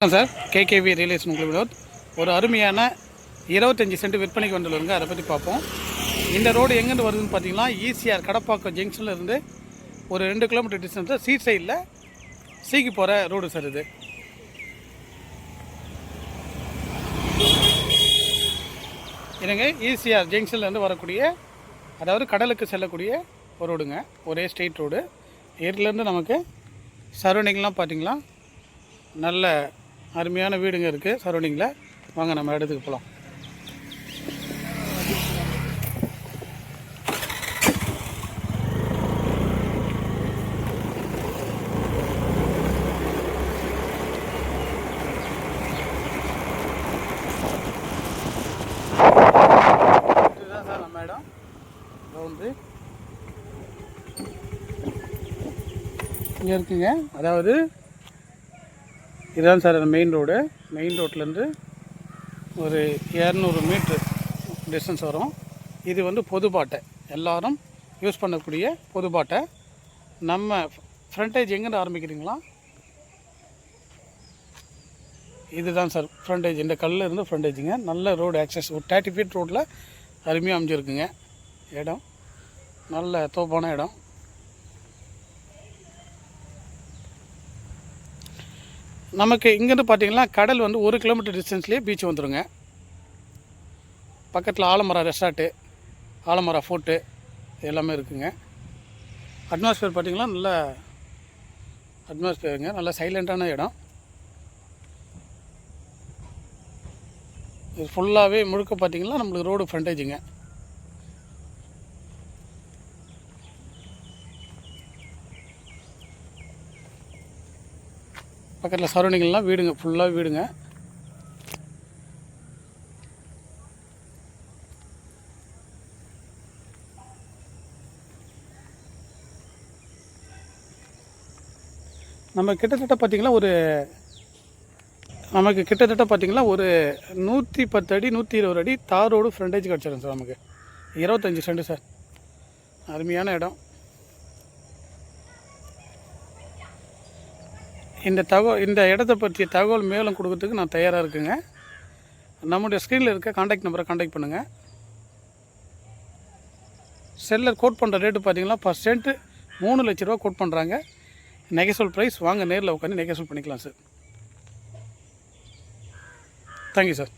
Sir KKV real estate உங்கள் வினோத். ஒரு அருமையான 25 சென்ட் விற்பனைக்கு வந்துள்ளவங்க, அதை பற்றி பார்ப்போம். இந்த ரோடு எங்கேருந்து வருதுன்னு பார்த்தீங்கன்னா, ஈசிஆர் கடப்பாக்கம் ஜங்ஷனில் இருந்து ஒரு 2 கிலோமீட்டர் டிஸ்டன்ஸில் சீட் சைடில் சீக்கி போகிற ரோடு சார் இது. என்னங்க, ஈசிஆர் ஜங்ஷன்லேருந்து வரக்கூடிய, அதாவது கடலுக்கு செல்லக்கூடிய ஒரு ரோடுங்க. ஒரே ஸ்ட்ரெயிட் ரோடு. ஏரியிலேருந்து நமக்கு சரௌண்டிங்லாம் பார்த்திங்களா நல்ல அருமையான வீடுங்க இருக்குது சரௌண்டிங்கில். வாங்க நம்ம இடத்துக்கு போகலாம். இதுதான் சார் நம்ம இடம். வந்து இங்கே இருக்குங்க. அதாவது இதுதான் சார் மெயின் ரோடு. மெயின் ரோட்லேருந்து ஒரு 200 மீட்ரு டிஸ்டன்ஸ் வரும். இது வந்து பொதுப்பாட்டை, எல்லோரும் யூஸ் பண்ணக்கூடிய பொதுப்பாட்டை. நம்ம ஃப்ரண்டேஜ் எங்கேருந்து ஆரம்பிக்கிறீங்களா, இதுதான் சார் ஃப்ரண்டேஜ். இந்த கல்லில் இருந்து ஃப்ரண்டேஜுங்க. நல்ல ரோடு ஆக்சஸ், ஒரு 30 ஃபீட் ரோட்டில் அருமையாக அமைஞ்சிருக்குங்க இடம். நல்ல தோப்பான இடம். நமக்கு இங்கேருந்து பார்த்தீங்கன்னா கடல் வந்து 1 கிலோமீட்டர் டிஸ்டன்ஸ்லேயே பீச் வந்துடுங்க. பக்கத்தில் ஆலமரா ரெசார்ட்டு, ஆலமரா ஃபோர்ட்டு எல்லாமே இருக்குங்க. அட்மாஸ்பியர் பார்த்திங்கன்னா நல்ல அட்மாஸ்பியருங்க. நல்ல சைலண்ட்டான இடம். இது ஃபுல்லாகவே முழுக்க பார்த்திங்கன்னா நம்மளுக்கு ரோடு ஃப்ரண்டேஜுங்க. பக்கத்தில் சரௌண்டிங்கெலாம் வீடுங்க, ஃபுல்லாக வீடுங்க. நம்ம கிட்டத்தட்ட பார்த்திங்கன்னா நமக்கு கிட்டத்தட்ட பார்த்திங்கன்னா ஒரு 110 அடி 120 அடி தார் ரோடு ஃப்ரண்டேஜ் கிடச்சிடும் சார். நமக்கு 25 சென்ட் சார். அருமையான இடம். இந்த இடத்த பற்றிய தகவல் மேலும் கொடுக்கறதுக்கு நான் தயாராக இருக்குங்க. நம்முடைய ஸ்க்ரீனில் இருக்க காண்டாக்ட் நம்பரை காண்டாக்ட் பண்ணுங்கள். செல்லர் கோட் பண்ணுற ரேட்டு பார்த்திங்கன்னா பர் சென்ட்டு 3 லட்ச ரூபா கோட் பண்ணுறாங்க. நெகசோல் ப்ரைஸ். வாங்க நேரில் உட்காந்து நெகசோல் பண்ணிக்கலாம் சார். Thank you sir.